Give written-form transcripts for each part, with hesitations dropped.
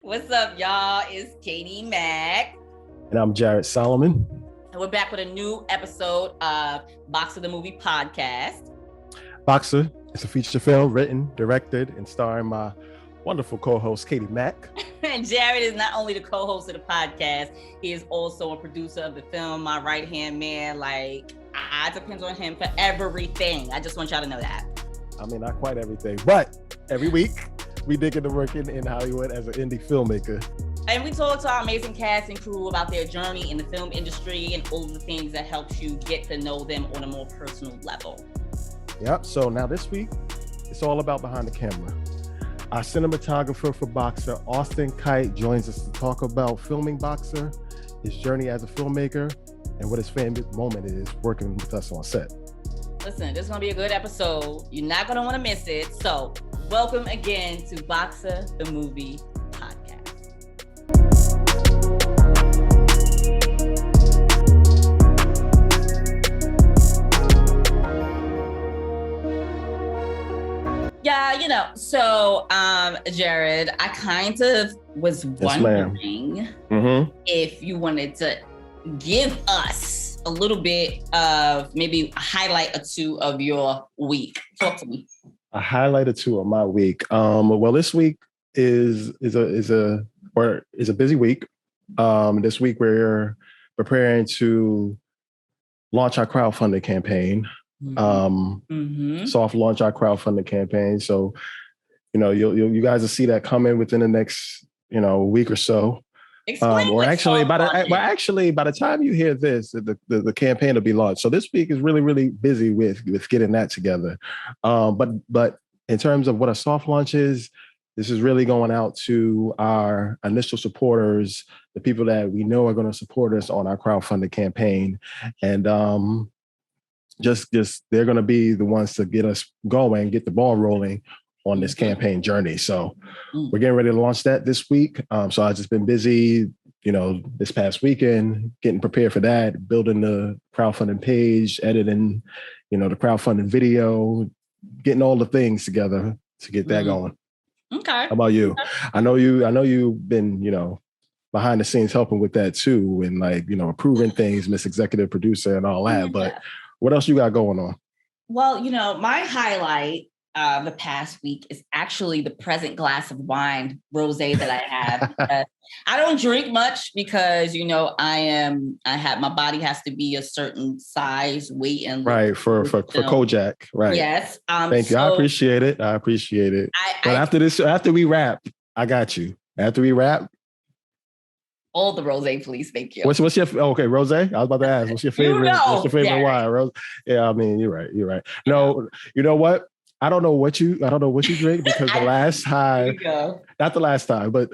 What's up, y'all? It's Katie Mack. And I'm Jared Solomon. And we're back with a new episode of Boxer the Movie Podcast. Boxer is a feature film written, directed, and starring my wonderful co-host, Katie Mack. And Jared is not only the co-host of the podcast, he is also a producer of the film, my right-hand man. Like, I depend on him for everything. I just want y'all to know that. I mean, not quite everything, but every week we dig into working in Hollywood as an indie filmmaker. And we talk to our amazing cast and crew about their journey in the film industry and all the things that helps you get to know them on a more personal level. Yep. So now this week, it's all about behind the camera. Our cinematographer for Boxer, Austin Kite, joins us to talk about filming Boxer, his journey as a filmmaker, and what his favorite moment is working with us on set. Listen, this is going to be a good episode. You're not going to want to miss it. So welcome again to Boxer the Movie Podcast. Yeah, so Jared, I kind of was wondering if you wanted to give us a little bit of maybe a highlight or two of your week. Talk to me. A highlight or two of my week. Well, this week is a busy week. This week we're preparing to launch our crowdfunding campaign. Soft launch our crowdfunding campaign. So, you guys will see that coming within the next, week or so. By the time you hear this, the campaign will be launched. So this week is really, really busy with getting that together. But in terms of what a soft launch is, this is really going out to our initial supporters, the people that we know are going to support us on our crowdfunding campaign. And just they're going to be the ones to get us going, get the ball rolling on this campaign journey. So we're getting ready to launch that this week. So I've just been busy, this past weekend, getting prepared for that, building the crowdfunding page, editing, the crowdfunding video, getting all the things together to get that going. Okay. How about you? Okay. I know you've been, behind the scenes helping with that too. And approving things, Miss Executive Producer and all that. But what else you got going on? Well, my highlight the past week is actually the present glass of wine, rosé, that I have. I don't drink much because my body has to be a certain size, weight, and right for Kojak, right? Yes. Thank you. I appreciate it. But after we wrap, I got you. After we wrap. All the rosé, please. Thank you. What's your rosé? I was about to ask. What's your favorite? What's your favorite wine? Rose? Yeah, I mean, you're right. No, you know what? I don't know what you drink because the last time, not the last time, but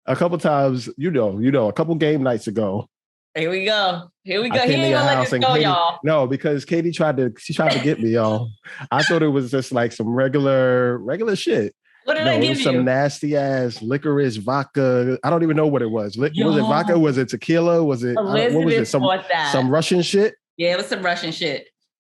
a couple times, a couple game nights ago. Here we go. He ain't gonna let this go, y'all. No, because Katie tried to get me, y'all. I thought it was just like some regular shit. What did I give you? Some nasty ass licorice vodka. I don't even know what it was. Was it vodka? Was it tequila? Was it what was it? Some Russian shit? Yeah, it was some Russian shit.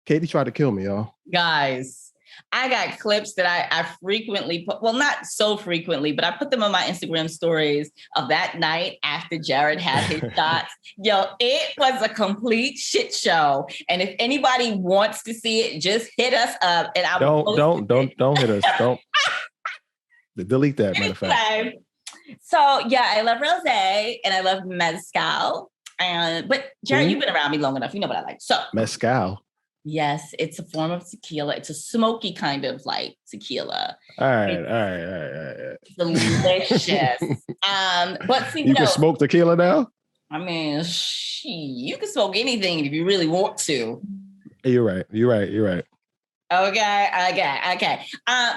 Katie tried to kill me, y'all. Guys, I got clips that I frequently put, well, not so frequently, but I put them on my Instagram stories of that night after Jared had his shots. Yo, it was a complete shit show. And if anybody wants to see it, just hit us up and I will don't hit us. Don't delete that, matter of fact. So yeah, I love rosé and I love mezcal. But Jared, you've been around me long enough. You know what I like. So mezcal. Yes, it's a form of tequila. It's a smoky kind of like tequila. All right. Delicious. But see, you can smoke tequila now? I mean, you can smoke anything if you really want to. You're right. Okay.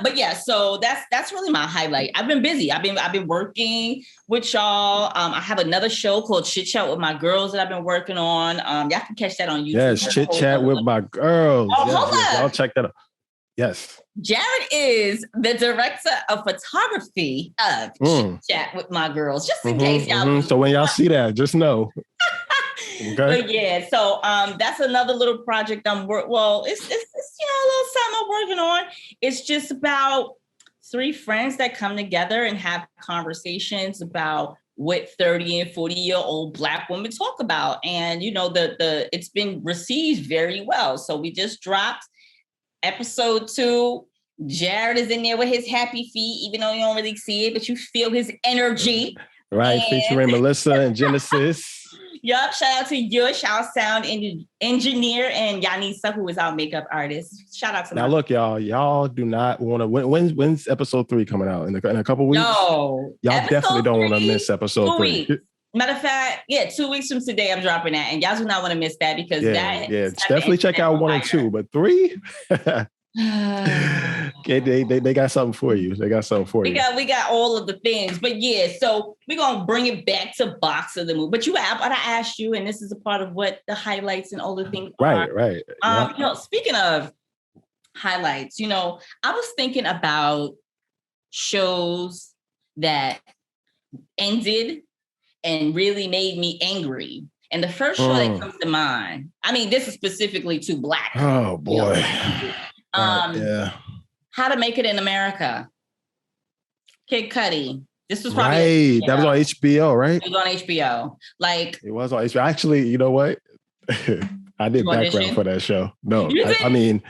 But yeah, so that's really my highlight. I've been busy. I've been working with y'all. I have another show called Chit Chat with My Girls that I've been working on. Y'all can catch that on YouTube. Yes, Chit Chat with My Girls. Oh, hold up. Y'all check that out. Yes. Jared is the director of photography of Chit Chat with My Girls. Just in case y'all. So when y'all see that, just know. Okay. But yeah, so that's another little project it's a little something I'm working on. It's just about three friends that come together and have conversations about what 30 and 40-year-old Black women talk about. And, you know, it's been received very well. So we just dropped episode 2. Jared is in there with his happy feet, even though you don't really see it, but you feel his energy. Right, featuring Melissa and Genesis. Yup, shout out to Yush, our sound engineer, and Yanisa, who is our makeup artist. Shout out to now. Look, y'all do not want to. When's episode 3 coming out? In a couple weeks? No, y'all definitely don't want to miss episode 3. Matter of fact, 2 weeks from today, I'm dropping that, and y'all do not want to miss that because definitely check out 1 and 2, but 3. Okay, they got something for you. We got all of the things, but so we're gonna bring it back to Box of the Movie. But I asked you, and this is a part of what the highlights and all the things are. Right. You know, speaking of highlights, you know, I was thinking about shows that ended and really made me angry. And the first show that comes to mind, I mean, this is specifically to Black. Oh boy. How to Make It in America. Kid Cudi. This was probably that was on HBO, right? It was on HBO. It was on HBO. Actually, you know what? I did background for that show. No, I mean,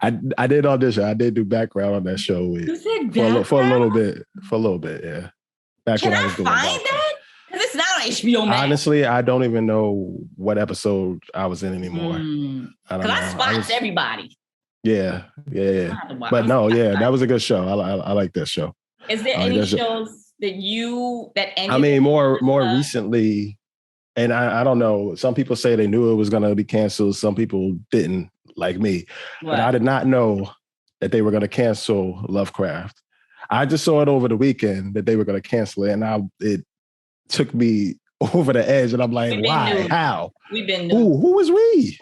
I did audition. I did do background on that show for a little bit. Yeah. Can I find that? Because it's not on HBO Max. Honestly, I don't even know what episode I was in anymore. Because I spotted everybody. Yeah. But no, that was a good show. I like that show. Is there any shows that ended? I mean, more recently, and I don't know. Some people say they knew it was going to be canceled. Some people didn't, like me. What? But I did not know that they were going to cancel Lovecraft. I just saw it over the weekend that they were going to cancel it, and it took me over the edge. And I'm like, why? How? We've been who was we?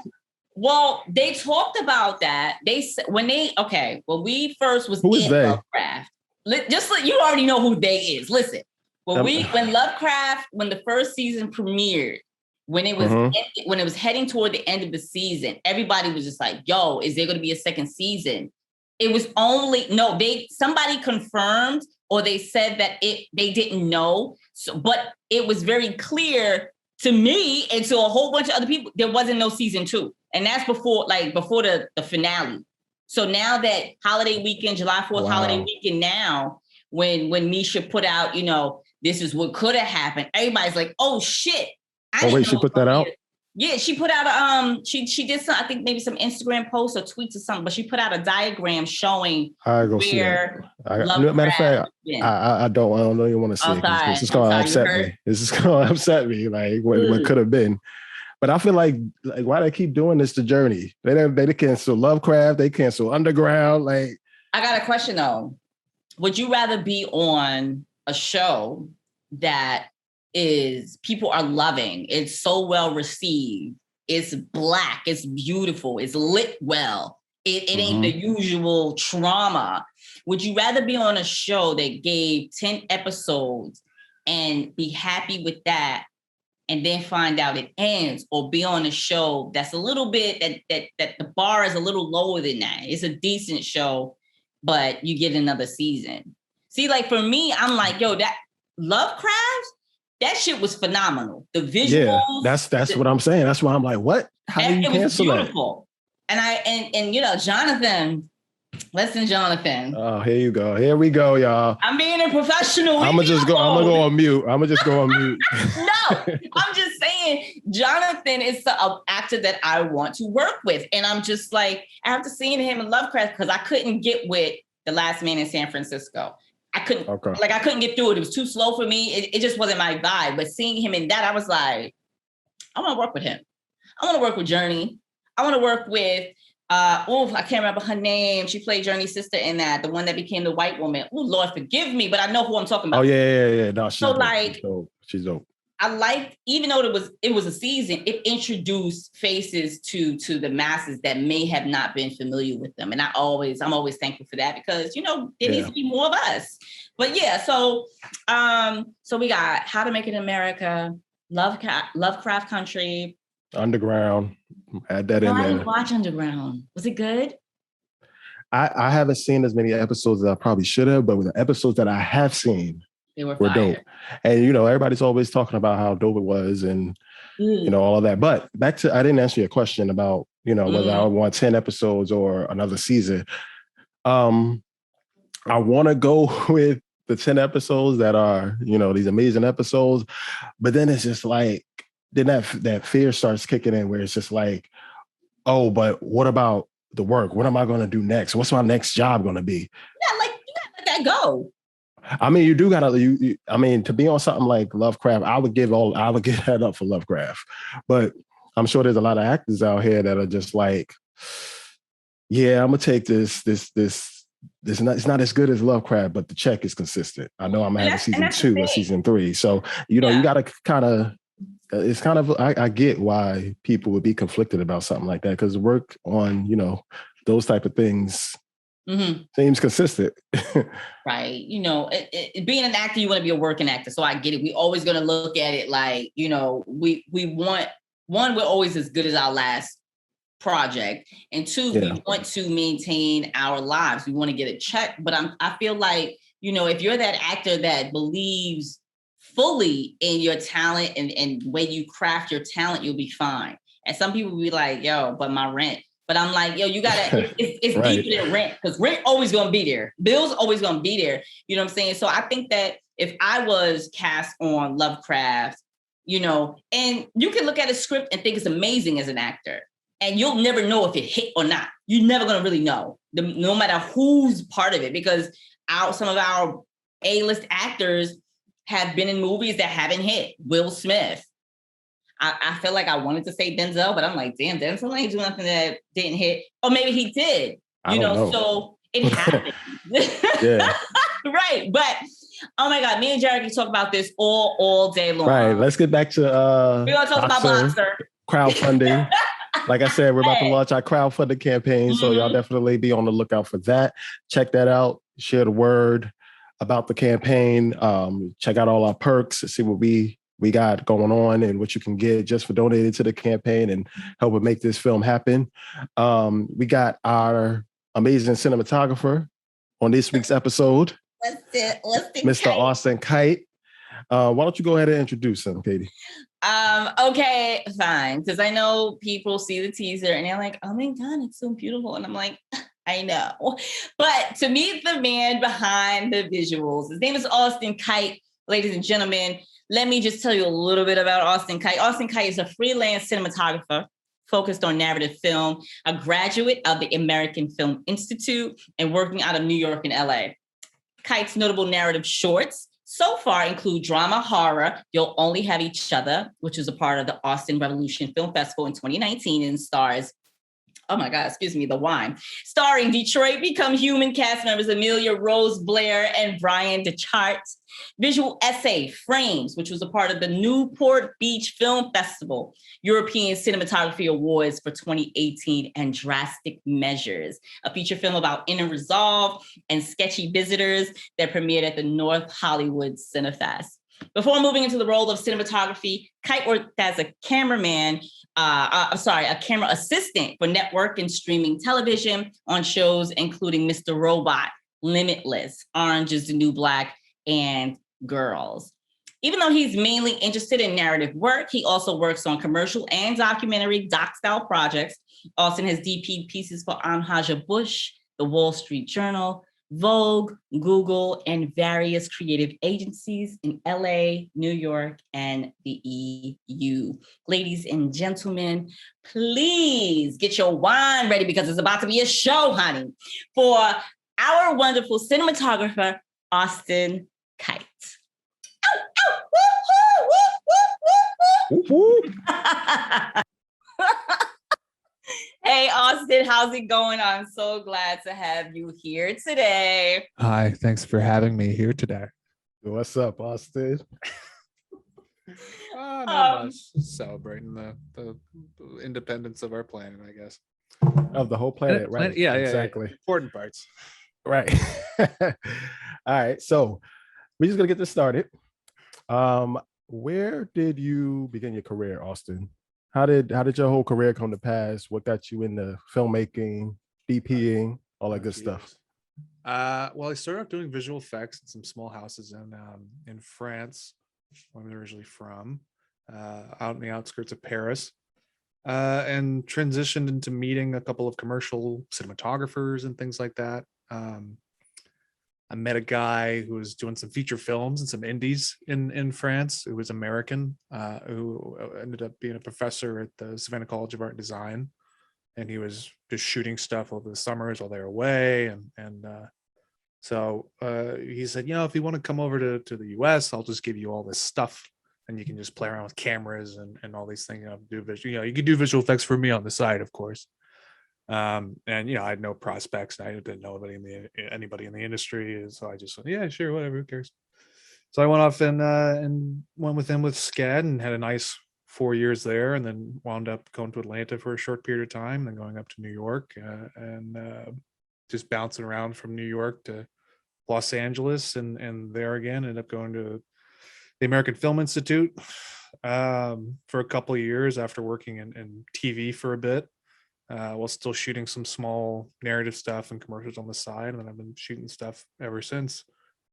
Well, they talked about that. We first was who is they? Lovecraft. Just like you already know who they is. Listen, when Lovecraft, when the first season premiered, when it was heading toward the end of the season, everybody was just like, "Yo, is there going to be a second season?" It was somebody confirmed, or they said that they didn't know. So, but it was very clear to me and to a whole bunch of other people, there wasn't no season 2. And that's before the finale. So now that holiday weekend, July 4th holiday weekend now, when Misha put out, you know, this is what could have happened, everybody's like, oh shit. She put that out? Yeah, she put out she did some, I think maybe some Instagram posts or tweets or something, but she put out a diagram showing where matter of fact, I don't even want to see it. This is going to upset me. This is going to upset me, like what could have been. But I feel like why they keep doing this to Journey? They cancel Lovecraft, they cancel Underground. Like, I got a question though. Would you rather be on a show that people are loving, it's so well received, it's Black, it's beautiful, it's lit well, it ain't the usual trauma? Would you rather be on a show that gave 10 episodes and be happy with that and then find out it ends, or be on a show that's a little bit that the bar is a little lower than that? It's a decent show, but you get another season. See, like for me, I'm like, yo, that Lovecraft, that shit was phenomenal. The visuals. Yeah, that's what I'm saying. That's why I'm like, what? How do you cancel that? It was beautiful. And you know, Jonathan. Listen, Jonathan. Oh, here you go. Here we go, y'all. I'm being a professional. I'm gonna go on mute. No, I'm just saying, Jonathan is an actor that I want to work with, and I'm just like, after seeing him in Lovecraft, because I couldn't get with The Last Man in San Francisco. I couldn't get through it. It was too slow for me. It just wasn't my vibe. But seeing him in that, I was like, I want to work with him. I want to work with Journey. I want to work with, I can't remember her name. She played Journey's sister in that, the one that became the white woman. Oh, Lord, forgive me, but I know who I'm talking about. Oh, yeah. No, she's dope. I liked, even though it was a season, it introduced faces to the masses that may have not been familiar with them. And I'm always thankful for that, because, you know, there needs to be more of us. But yeah, so we got How to Make It in America, Lovecraft Country, Underground. Add that in there. I didn't watch Underground. Was it good? I haven't seen as many episodes as I probably should have, but with the episodes that I have seen They were dope. And everybody's always talking about how dope it was and all of that. But back to, I didn't answer your question about, whether I want 10 episodes or another season. I want to go with the 10 episodes that are, these amazing episodes. But then it's just like, then that fear starts kicking in where it's just like, oh, but what about the work? What am I going to do next? What's my next job going to be? Yeah, like you gotta let that go. I mean, you do gotta. I mean, to be on something like Lovecraft, I would give that up for Lovecraft. But I'm sure there's a lot of actors out here that are just like, yeah, I'm gonna take this. It's not as good as Lovecraft, but the check is consistent. I know I'm gonna have a season 2 or season 3. So you gotta kind of. It's kind of I get why people would be conflicted about something like that because work on those type of things seems consistent. Right. Being an actor, you want to be a working actor. So I get it. We always going to look at it like, we want, one, we're always as good as our last project. And two, we want to maintain our lives. We want to get a check. But I feel like, if you're that actor that believes fully in your talent and when you craft your talent, you'll be fine. And some people will be like, yo, but my rent. But I'm like, yo, you gotta, it's right. Deeper than rent, because rent always gonna be there. Bills always gonna be there. You know what I'm saying? So I think that if I was cast on Lovecraft, and you can look at a script and think it's amazing as an actor, and you'll never know if it hit or not. You're never gonna really know, no matter who's part of it, because some of our A-list actors have been in movies that haven't hit. Will Smith. I feel like I wanted to say Denzel, but I'm like, damn, Denzel ain't doing nothing that didn't hit. Or maybe he did. I don't know. So it happened. Yeah. Right. But oh my God, me and Jared can talk about this all day long. Right. Let's get back to we're gonna talk about Boxer. Crowdfunding. Like I said, we're about to launch our crowdfunding campaign. So y'all definitely be on the lookout for that. Check that out. Share the word about the campaign. Check out all our perks, see what we got going on and what you can get just for donating to the campaign and helping make this film happen. We got our amazing cinematographer on this week's episode, Mr. Austin Kite. Why don't you go ahead and introduce him, Katie? Okay, fine. Because I know people see the teaser and they're like, oh my God, it's so beautiful. And I'm like, I know. But to meet the man behind the visuals, his name is Austin Kite, ladies and gentlemen. Let me just tell you a little bit about Austin Kite. Austin Kite is a freelance cinematographer focused on narrative film, a graduate of the American Film Institute, and working out of New York and LA. Kite's notable narrative shorts so far include drama horror, You'll Only Have Each Other, which is a part of the Austin Revolution Film Festival in 2019 and stars, oh my God, excuse me, The Wine. Starring Detroit Become Human cast members Amelia Rose Blair and Brian DeChart. Visual essay, Frames, which was a part of the Newport Beach Film Festival, European Cinematography Awards for 2018, and Drastic Measures, a feature film about inner resolve and sketchy visitors that premiered at the North Hollywood Cinefest. Before moving into the role of cinematography, Kite worked as a cameraman, a camera assistant for network and streaming television on shows including Mr. Robot, Limitless, Orange is the New Black, and Girls. Even though he's mainly interested in narrative work, he also works on commercial and documentary doc-style projects. Austin has DP'd pieces for Anheuser-Busch, The Wall Street Journal, Vogue, Google, and various creative agencies in LA, New York, and the EU. Ladies and gentlemen, please get your wine ready because it's about to be a show, honey, for our wonderful cinematographer, Austin Kite. Hey, Austin, how's it going? I'm so glad to have you here today. Hi, thanks for having me here today. What's up, Austin? Not much. Celebrating the independence of our planet, I guess. Of the whole planet, right? Yeah, exactly. Yeah. Important parts. Right. All right. So we're just gonna get this started. Where did you begin your career, Austin? How did your whole career come to pass? What got you into filmmaking, DPing? all that good stuff? Well, I started out doing visual effects in some small houses in France, where I'm originally from, out in the outskirts of Paris, and transitioned into meeting a couple of commercial cinematographers and things like that. I met a guy who was doing some feature films and some indies in France, who was American, who ended up being a professor at the Savannah College of Art and Design. And he was just shooting stuff over the summers while they were away. So he said, if you want to come over to the US, I'll just give you all this stuff and you can just play around with cameras and all these things. You can do visual effects for me on the side, of course. And I had no prospects. I didn't know anybody in the industry, so I just said, yeah, sure, whatever, who cares. So I went off and went with him with SCAD and had a nice 4 years there, and then wound up going to Atlanta for a short period of time, then going up to New York, and just bouncing around from New York to Los Angeles, and there again ended up going to the American Film Institute for a couple of years after working in TV for a bit. While still shooting some small narrative stuff and commercials on the side. And then I've been shooting stuff ever since,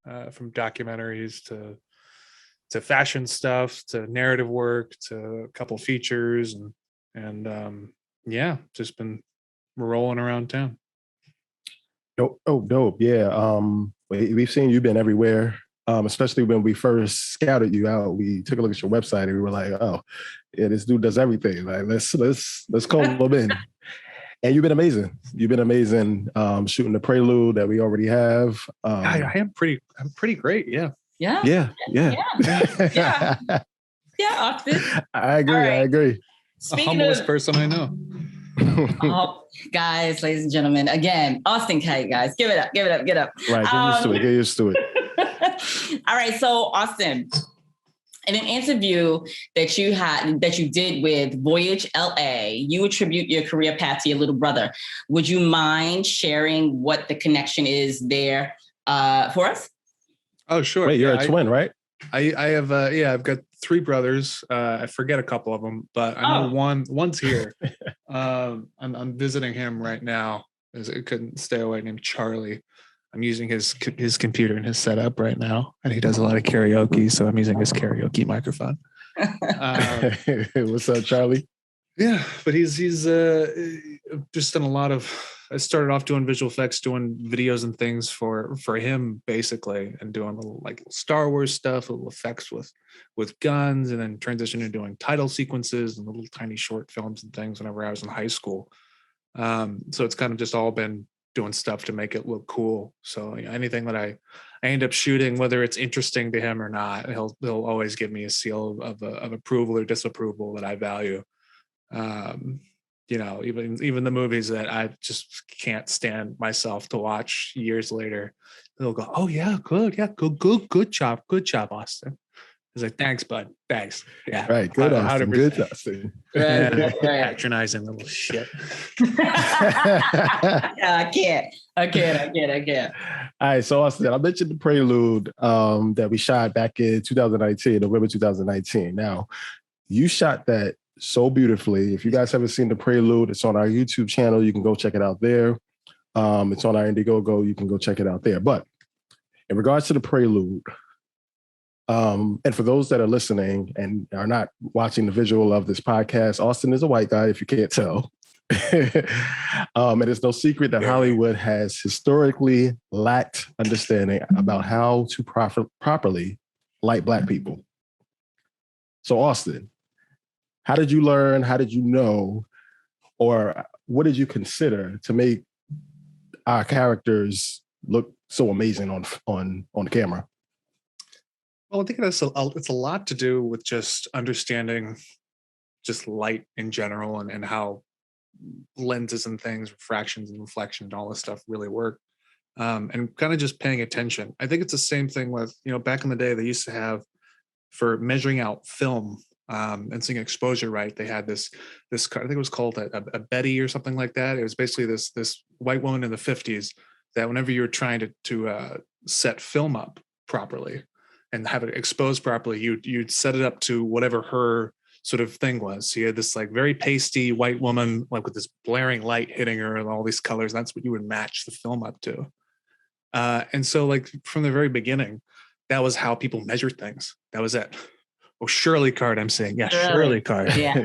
from documentaries to fashion stuff, to narrative work, to a couple features, and just been rolling around town. Dope. Yeah. We've seen you've been everywhere. Especially when we first scouted you out, we took a look at your website and we were like, oh, yeah, this dude does everything. Like, let's call him in. And you've been amazing. Shooting the prelude that we already have. I'm pretty great. Yeah. Yeah. Austin. I agree. The humblest person I know. Guys, ladies and gentlemen, again, Austin Kite, guys, give it up. Right, get used to it. All right, so Austin, in an interview that you did with Voyage LA, you attribute your career path to your little brother. Would you mind sharing what the connection is there for us? Oh, sure. Wait, you're a twin, right? I have I've got 3 brothers. I forget a couple of them, but I know one's here. I'm visiting him right now, as I couldn't stay away, named Charlie. I'm using his computer and his setup right now, and he does a lot of karaoke, so I'm using his karaoke microphone. What's up, Charlie? Yeah, but he's just done a lot of. I started off doing visual effects, doing videos and things for him basically, and doing little Star Wars stuff, little effects with guns, and then transitioned to doing title sequences and little tiny short films and things whenever I was in high school. So it's kind of just all been doing stuff to make it look cool. So anything that I end up shooting, whether it's interesting to him or not, he'll always give me a seal of approval or disapproval that I value. Even the movies that I just can't stand myself to watch years later, they'll go, "Oh yeah, good job, Austin." He's like, "Thanks, bud. Thanks." Yeah, right. Good, Austin. 100%. Good, Austin. Right. Patronizing little shit. I can't. All right, so Austin, I mentioned the prelude that we shot back in 2019, November 2019. Now, you shot that so beautifully. If you guys haven't seen the prelude, it's on our YouTube channel. You can go check it out there. It's on our Indiegogo. You can go check it out there. But in regards to the prelude, and for those that are listening and are not watching the visual of this podcast, Austin is a white guy, if you can't tell. And it's no secret that Hollywood has historically lacked understanding about how to properly light Black people. So Austin, how did you learn? How did you know? Or what did you consider to make our characters look so amazing on the camera? Well, I think it's a lot to do with just understanding just light in general and how lenses and things, refractions and reflections and all this stuff really work. And kind of just paying attention. I think it's the same thing with, back in the day, they used to have, for measuring out film and seeing exposure right, they had this I think it was called a Betty or something like that. It was basically this white woman in the 50s that whenever you were trying to set film up properly and have it exposed properly, you'd set it up to whatever her sort of thing was. He had this like very pasty white woman, like with this blaring light hitting her and all these colors. That's what you would match the film up to. And so like from the very beginning, that was how people measured things. That was it. Oh, Shirley card, I'm saying. Yeah, Shirley card. Yeah.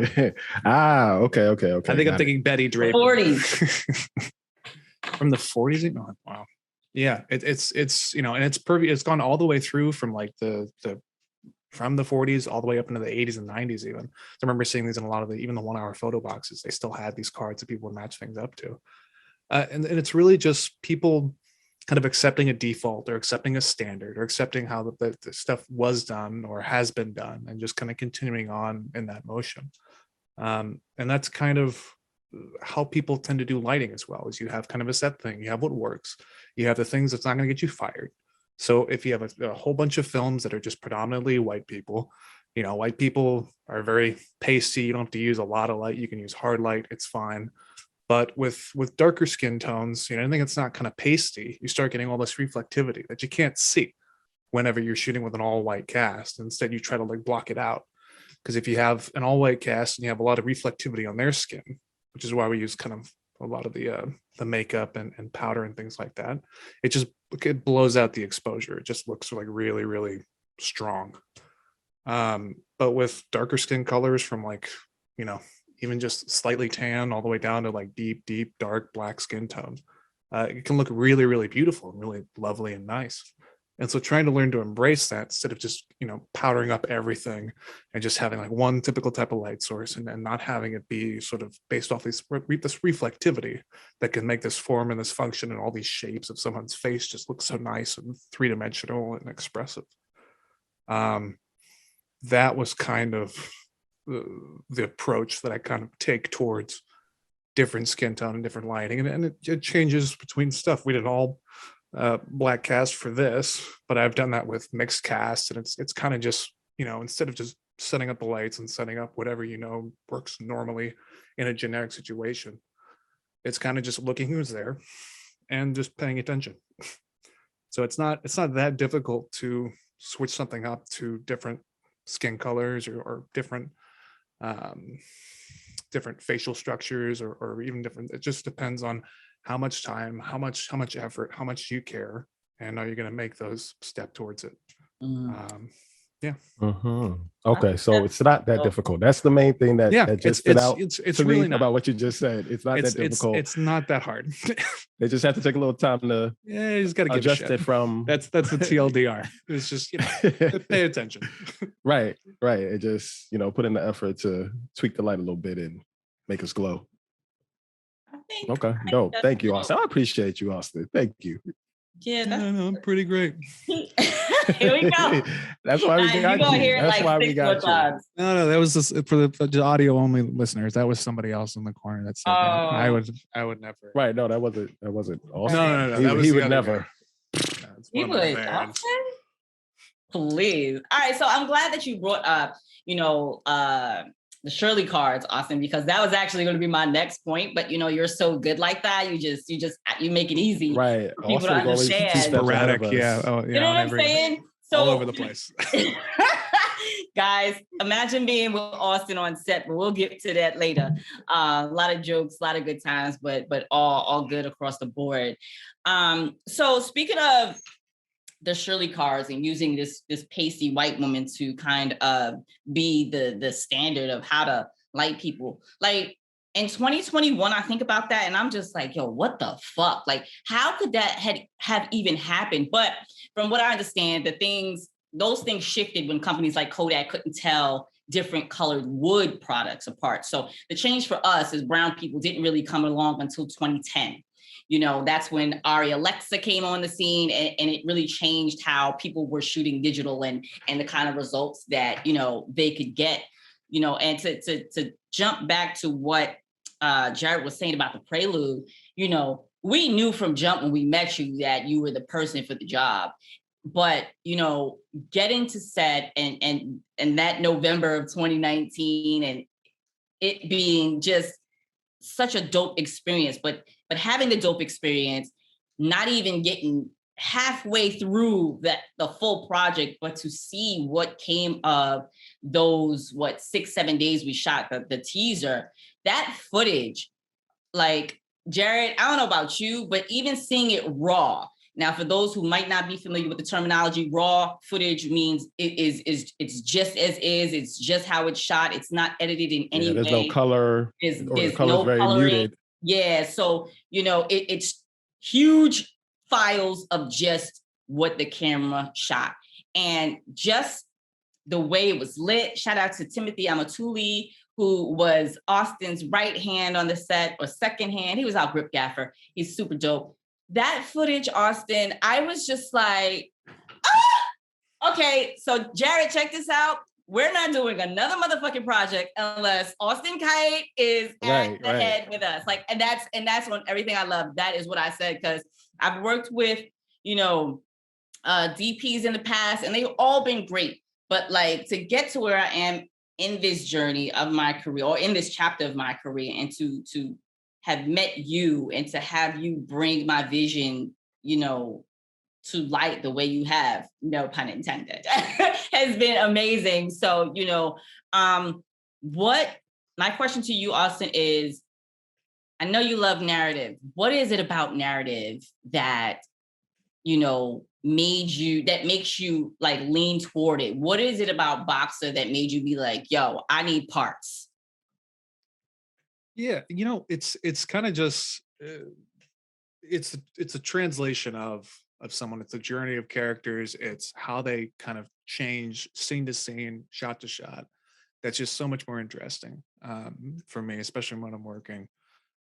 Okay. I think I'm thinking Betty Draper. 40s. From the 40s? Oh, wow. Yeah, it's you know, and it's perfect. It's gone all the way through from like the from the 40s all the way up into the 80s and 90s even. So I remember seeing these in a lot of even the 1 hour photo boxes. They still had these cards that people would match things up to. And it's really just people kind of accepting a default or accepting a standard or accepting how the stuff was done or has been done and just kind of continuing on in that motion. And that's kind of how people tend to do lighting as well, is you have kind of a set thing. You have what works. You have the things that's not going to get you fired. So if you have a whole bunch of films that are just predominantly white people, you know, white people are very pasty. You don't have to use a lot of light. You can use hard light. It's fine. But with darker skin tones, you know, anything that's not kind of pasty, you start getting all this reflectivity that you can't see whenever you're shooting with an all white cast. Instead, you try to like block it out. Because if you have an all white cast and you have a lot of reflectivity on their skin, which is why we use kind of a lot of the makeup and powder and things like that, it blows out the exposure. It just looks like really, really strong. But with darker skin colors from like, you know, even just slightly tan all the way down to like deep, deep, dark black skin tones, it can look really, really beautiful and really lovely and nice. And so trying to learn to embrace that instead of just, you know, powdering up everything and just having like one typical type of light source and not having it be sort of based off this reflectivity that can make this form and this function and all these shapes of someone's face just look so nice and three-dimensional and expressive. That was kind of the approach that I kind of take towards different skin tone and different lighting. And it changes between stuff. We did all black cast for this, but I've done that with mixed cast, and it's kind of just, you know, instead of just setting up the lights and setting up whatever, you know, works normally in a generic situation, it's kind of just looking who's there and just paying attention. So it's not that difficult to switch something up to different skin colors or different different facial structures or even different. It just depends on how much time, how much effort, how much you care, and are you going to make those step towards it? Yeah. Okay, so it's not that difficult. That's the main thing that just stood out it's really not about what you just said. It's not that difficult. It's not that hard. They just have to take a little time to you just got to adjust it from. That's the TLDR. It's just, you know, pay attention. Right. It just, you know, put in the effort to tweak the light a little bit and make us glow. Okay, dope. Thank you, Austin. I appreciate you, Austin. Thank you. Yeah, I'm pretty great. Here we go. That's why we got you. That's why we got you. No, that was just for the audio only listeners. That was somebody else in the corner that said that. I would never. Right? No, that wasn't Austin. No. He would never. He would. Austin? Please. All right. So I'm glad that you brought up, you know, the Shirley cards, Austin, because that was actually going to be my next point. But you know, you're so good like that. You make it easy, right? For people to understand. Sporadic, yeah. Oh, yeah. You know what I'm saying? So all over the place. Guys, imagine being with Austin on set, but we'll get to that later. A lot of jokes, a lot of good times, but all good across the board. So speaking of the Shirley cards and using this pasty white woman to kind of be the standard of how to light people. Like in 2021, I think about that and I'm just like, yo, what the fuck? Like, how could that have even happened? But from what I understand, those things shifted when companies like Kodak couldn't tell different colored wood products apart. So the change for us as brown people didn't really come along until 2010. You know, that's when Ari Alexa came on the scene and it really changed how people were shooting digital and the kind of results that, you know, they could get, you know, and to jump back to what Jared was saying about the Prelude, you know, we knew from jump when we met you that you were the person for the job. But, you know, getting to set and that November of 2019 and it being just such a dope experience, but having the dope experience, not even getting halfway through the full project, but to see what came of those 6-7 days we shot the teaser, that footage, like Jared, I don't know about you, but even seeing it raw. Now, for those who might not be familiar with the terminology, raw footage means it's just as is. It's just how it's shot. It's not edited in any way. There's no color. There's The color's no very coloring. muted. Yeah, so it's huge files of just what the camera shot, and just the way it was lit. Shout out to Timothy Amatuli, who was Austin's right hand on the set, or second hand. He was our grip gaffer. He's super dope. That footage, Austin, I was just like, okay, so Jared, check this out. We're not doing another motherfucking project unless Austin Kite is at the head with us. Like, and that's on everything I love. That is what I said, because I've worked with, DPs in the past, and they've all been great. But like, to get to where I am in this journey of my career, or in this chapter of my career, and to have met you, and to have you bring my vision, to light the way you have, no pun intended, has been amazing. So, what my question to you, Austin, is, I know you love narrative. What is it about narrative that, makes you like lean toward it? What is it about Boxer that made you be like, yo, I need parts? Yeah, it's kind of just it's a translation of someone. It's a journey of characters. It's how they kind of change scene to scene, shot to shot. That's just so much more interesting for me, especially when I'm working,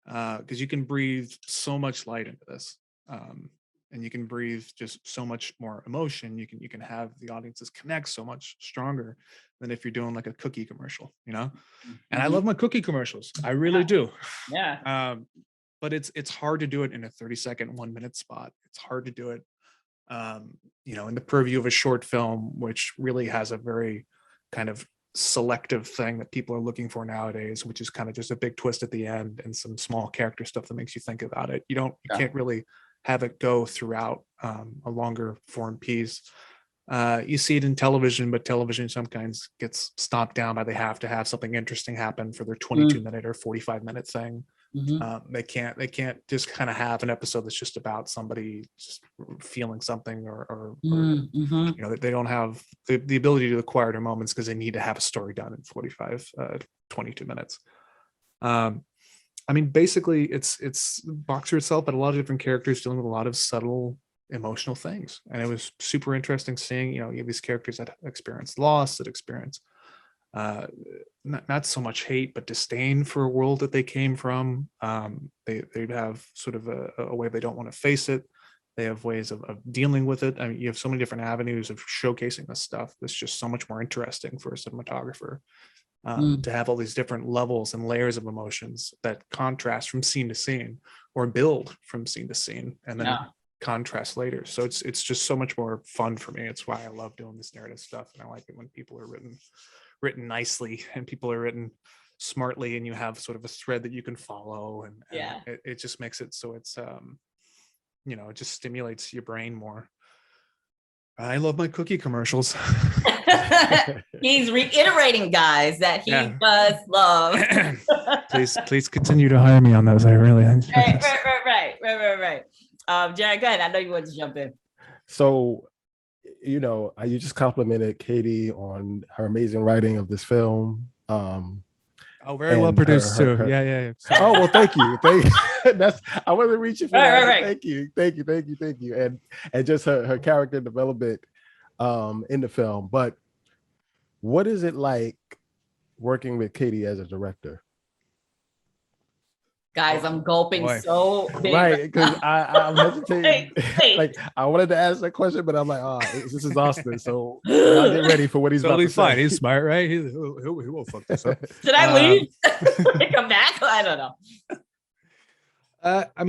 because you can breathe so much light into this, and you can breathe just so much more emotion. You can have the audiences connect so much stronger than if you're doing like a cookie commercial, And I love my cookie commercials. I really do. Yeah. But it's hard to do it in a 30-second, 1 minute spot. It's hard to do it, in the purview of a short film, which really has a very kind of selective thing that people are looking for nowadays, which is kind of just a big twist at the end and some small character stuff that makes you think about it. You can't really have it go throughout a longer form piece. You see it in television, but television sometimes gets stomped down by they have to have something interesting happen for their 22-minute or 45-minute thing. Mm-hmm. They can't just kind of have an episode that's just about somebody just feeling something or they don't have the ability to acquire their moments because they need to have a story done in 22 minutes. Basically it's Boxer itself, but a lot of different characters dealing with a lot of subtle emotional things, and it was super interesting seeing you have these characters that experience loss, that experience not so much hate but disdain for a world that they came from. They have sort of a way they don't want to face it. They have ways of dealing with it. I mean, you have so many different avenues of showcasing this stuff that's just so much more interesting for a cinematographer, to have all these different levels and layers of emotions that contrast from scene to scene, or build from scene to scene and then contrast later. So it's just so much more fun for me. It's why I love doing this narrative stuff, and I like it when people are written nicely and people are written smartly, and you have sort of a thread that you can follow, and it just makes it so it's it just stimulates your brain more. I love my cookie commercials. He's reiterating, guys, that he does love. please continue to hire me on those. I really right. Jared, go ahead. I know you want to jump in. So, you just complimented Katie on her amazing writing of this film. Very well produced too. Yeah. Oh, well, thank you. I wasn't reaching for that. Right. Thank you. And just her character development in the film. But what is it like working with Katie as a director? Guys, I'm gulping so big. Right, because I'm hesitating. Like, I wanted to ask that question, but I'm like, this is Austin, so I'll get ready for what he's totally about to say. Fine. He's smart, right? He won't fuck this up. Should I leave? Come back? I don't know.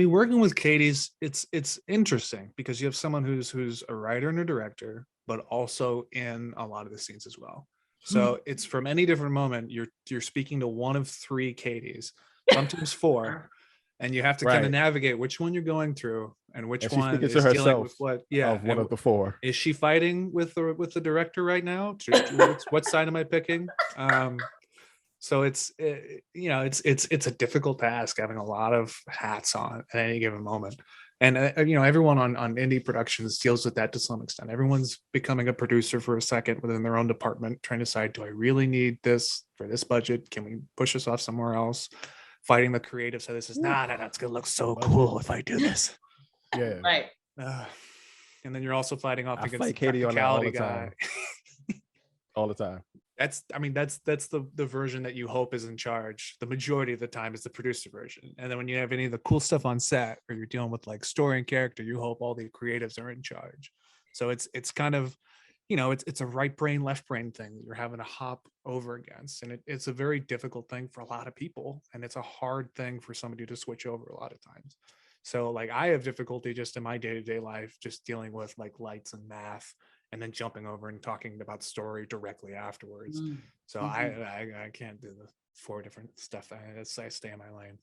Working with Katie's, it's interesting because you have someone who's a writer and a director, but also in a lot of the scenes as well. So it's from any different moment, you're speaking to one of three Katies, sometimes four, and you have to kind of navigate which one you're going through and which one is dealing with what. Yeah, of one of the four. Is she fighting with the director right now? What side am I picking? So it's it's a difficult task, having a lot of hats on at any given moment. And everyone on indie productions deals with that to some extent. Everyone's becoming a producer for a second within their own department, trying to decide, do I really need this for this budget? Can we push this off somewhere else? Fighting the creative side. This is it's gonna look so cool if I do this. Yeah. Right. And then you're also fighting off against the Katie on that all the guy. All the time. That's the version that you hope is in charge. The majority of the time is the producer version. And then when you have any of the cool stuff on set, or you're dealing with like story and character, you hope all the creatives are in charge. So it's kind of, it's a right brain, left brain thing that you're having to hop over against. And it's a very difficult thing for a lot of people. And it's a hard thing for somebody to switch over a lot of times. So like I have difficulty just in my day-to-day life, just dealing with like lights and math, and then jumping over and talking about story directly afterwards. So I can't do the 4 different stuff. I stay in my lane.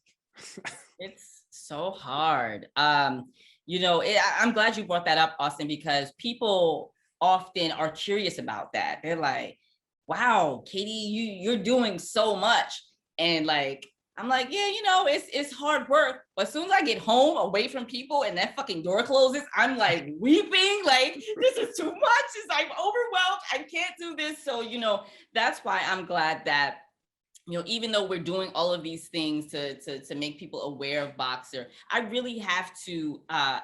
It's so hard. I'm glad you brought that up, Austin, because people often are curious about that. They're like, wow, Katie, you're doing so much. And like, I'm like, yeah, it's hard work. But as soon as I get home away from people and that fucking door closes, I'm like weeping, like, this is too much. It's like overwhelmed. I can't do this. So, that's why I'm glad that, even though we're doing all of these things to make people aware of Boxer, I really have to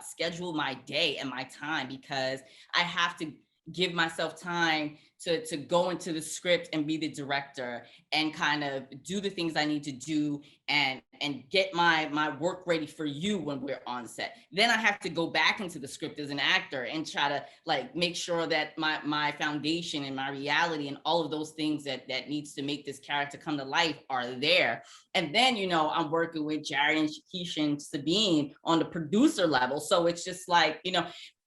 schedule my day and my time, because I have to give myself time to go into the script and be the director and kind of do the things I need to do and get my work ready for you when we're on set. Then I have to go back into the script as an actor and try to like make sure that my foundation and my reality and all of those things that needs to make this character come to life are there. And then, I'm working with Jared and Shakisha and Sabine on the producer level. So it's just like,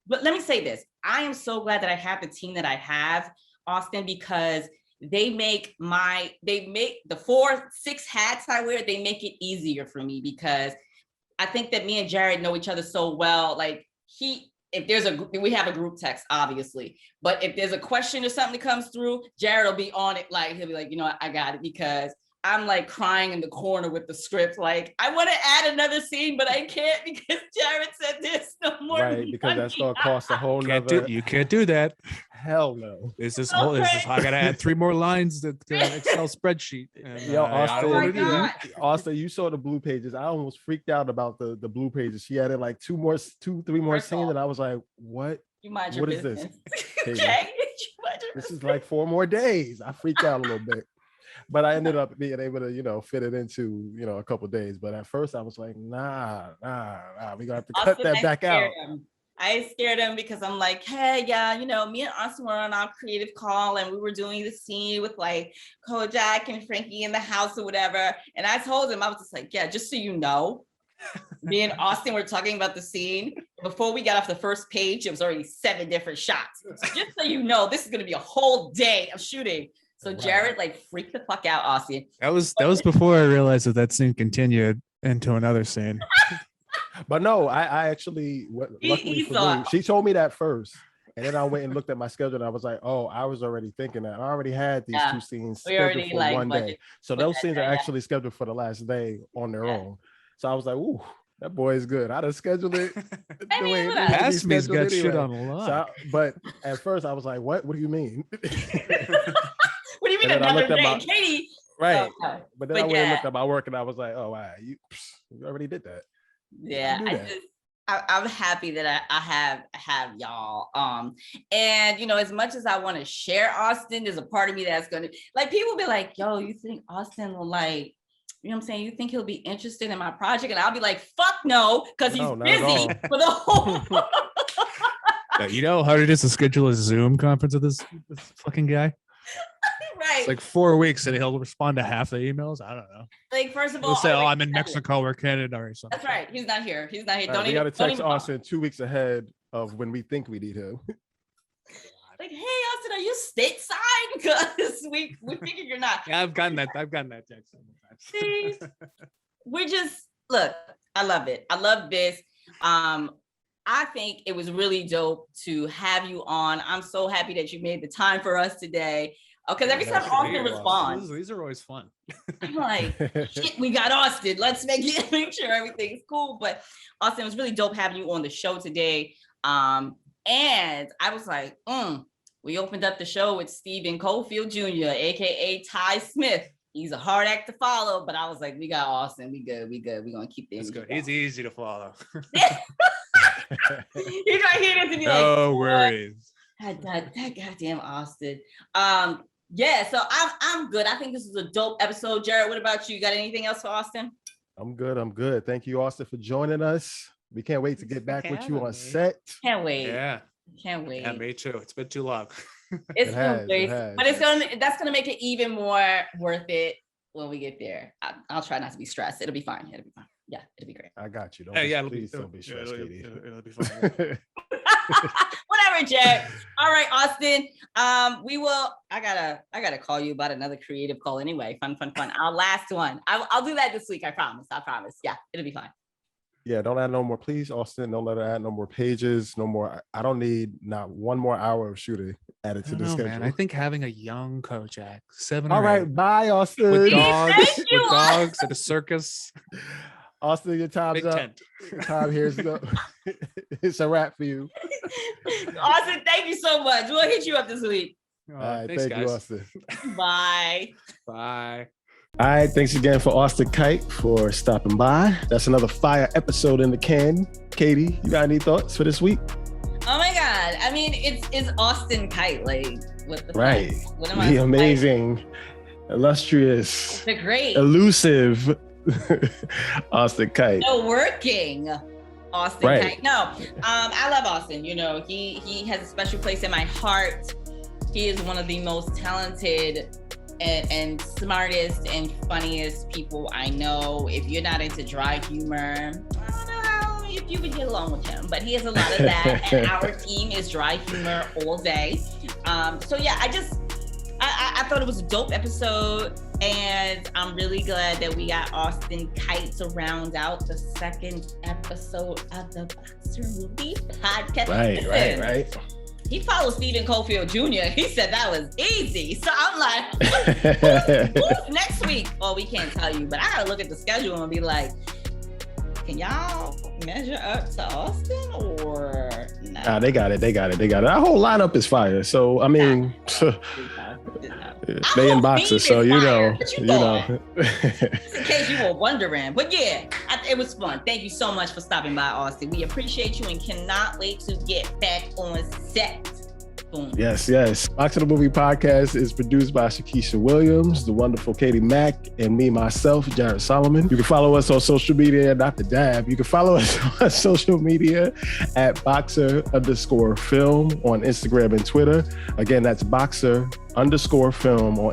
but let me say this. I am so glad that I have the team that I have, Austin, because they make the 4-6 hats I wear, they make it easier for me, because I think that me and Jared know each other so well. Like we have a group text, obviously, but if there's a question or something that comes through, Jared will be on it. Like, he'll be like, I got it, because I'm like crying in the corner with the script. Like, I want to add another scene, but I can't because Jared said this no more. Right, because that's going to cost a whole nother. You can't do that. Hell no. This is I got to add 3 more lines to an Excel spreadsheet. And, Austin, you saw the blue pages. I almost freaked out about the blue pages. She added like 2, 3 more scenes, and I was like, what? You mind your business. Is this? Okay. This is like 4 more days. I freaked out a little bit. But I ended up being able to, fit it into, a couple of days. But at first I was like, nah, we gonna have to cut that back out. I scared him because I'm like, hey, yeah, me and Austin were on our creative call and we were doing the scene with like Kojak and Frankie in the house or whatever. And I told him, I was just like, yeah, just so you know, me and Austin were talking about the scene. Before we got off the first page, it was already 7 different shots. So just so you know, this is going to be a whole day of shooting. So Jared like freaked the fuck out, Austin. That was before I realized that scene continued into another scene. But no, I actually, luckily for me, she told me that first. And then I went and looked at my schedule and I was like, oh, I was already thinking that. I already had these 2 scenes scheduled for one day. So those scenes are actually scheduled for the last day on their own. So I was like, ooh, that boy is good. I done scheduled it. Asmi's got shit on a lot. But at first I was like, what? What do you mean? What do you mean another day? Katie. Right. But then I went and looked at my work and I was like, oh, wow, you already did that. Yeah. I'm happy that I have y'all. And as much as I want to share Austin, there's a part of me that's gonna like people be like, yo, you think Austin will like, you know what I'm saying? You think he'll be interested in my project? And I'll be like, fuck no, because he's busy for the whole you know how hard it is to schedule a Zoom conference with this fucking guy? Right. It's like 4 weeks and he'll respond to half the emails. I don't know. Like, first of all, he'll say, oh, I'm in Mexico or Canada or something. That's right. He's not here. We got to text Austin 2 weeks ahead of when we think we need him. Like, hey, Austin, are you stateside? Because we figure you're not. Yeah, I've gotten that text. See, we're just, look, I love it. I love this. I think it was really dope to have you on. I'm so happy that you made the time for us today. Because every time Austin responds, these are always fun. I'm like, shit, we got Austin. Let's make sure everything's cool. But Austin, it was really dope having you on the show today. And I was like, we opened up the show with Stephen Cofield Jr., aka Ty Smith. He's a hard act to follow, but I was like, we got Austin. We good. We're gonna keep this. Good. He's easy to follow. You're gonna hear this and be like, no worries. That goddamn Austin. Yeah, so I'm good. I think this is a dope episode. Jared, what about you? Got anything else for Austin? I'm good. Thank you, Austin, for joining us. We can't wait to get back with you on set. Can't wait. Yeah. Can't wait. Yeah, me too. It's been too long. It's been great, but that's gonna make it even more worth it when we get there. I'll try not to be stressed. It'll be fine. Yeah, it'll be great. I got you. Don't be stressed, Katie. It'll be fine. Whatever, Jared. All right, Austin. I gotta call you about another creative call anyway. Fun. Our last one. I'll do that this week. I promise. Yeah, it'll be fine. Yeah, don't add no more, please, Austin. Don't let her add no more pages, no more. I don't need not one more hour of shooting added to the schedule. Man, I think having a young Kojak, 7 All or right, 8, bye, Austin. with dogs at a circus. Austin, your time's Big up. tent. Time here's the. It's a wrap for you. Austin, thank you so much. We'll hit you up this week. All right, thanks, thank guys. you, Austin. Bye. Bye. All right, thanks again for Austin Kite for stopping by. That's another fire episode in the can. Katie, you got any thoughts for this week? Oh my God. I mean, it's Austin Kite. Like, what the Right. fuck? What am I The amazing, illustrious, the great, elusive Austin Kite. no working Austin Right. Kite. No, I love Austin. You know, he has a special place in my heart. He is one of the most talented and smartest and funniest people I know. If you're not into dry humor, I don't know how if you would get along with him, but he has a lot of that. And our team is dry humor all day. So yeah, I thought it was a dope episode, and I'm really glad that we got Austin Kite to round out the second episode of the Boxer Movie Podcast. Right. He follows Stephen Cofield Jr. He said that was easy. So I'm like, who's next week? Oh, we can't tell you, but I gotta look at the schedule and be like, can y'all measure up to Austin or no? Nah, they got it. Our whole lineup is fire. So I mean, they in boxers, so you know. Just in case you were wondering. But yeah, it was fun. Thank you so much for stopping by, Austin. We appreciate you and cannot wait to get back on set. Boom. Yes. Boxer the Movie Podcast is produced by Shakisha Williams, the wonderful Katie Mack, and me, myself, Jared Solomon. You can follow us on social media, not the dab. You can follow us on social media at Boxer_film on Instagram and Twitter. Again, that's Boxer_film on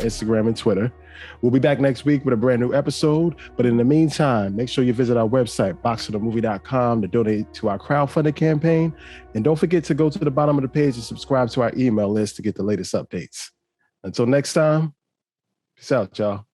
Instagram and Twitter. We'll be back next week with a brand new episode. But in the meantime, make sure you visit our website, boxerthemovie.com, to donate to our crowdfunding campaign. And don't forget to go to the bottom of the page and subscribe to our email list to get the latest updates. Until next time, peace out, y'all.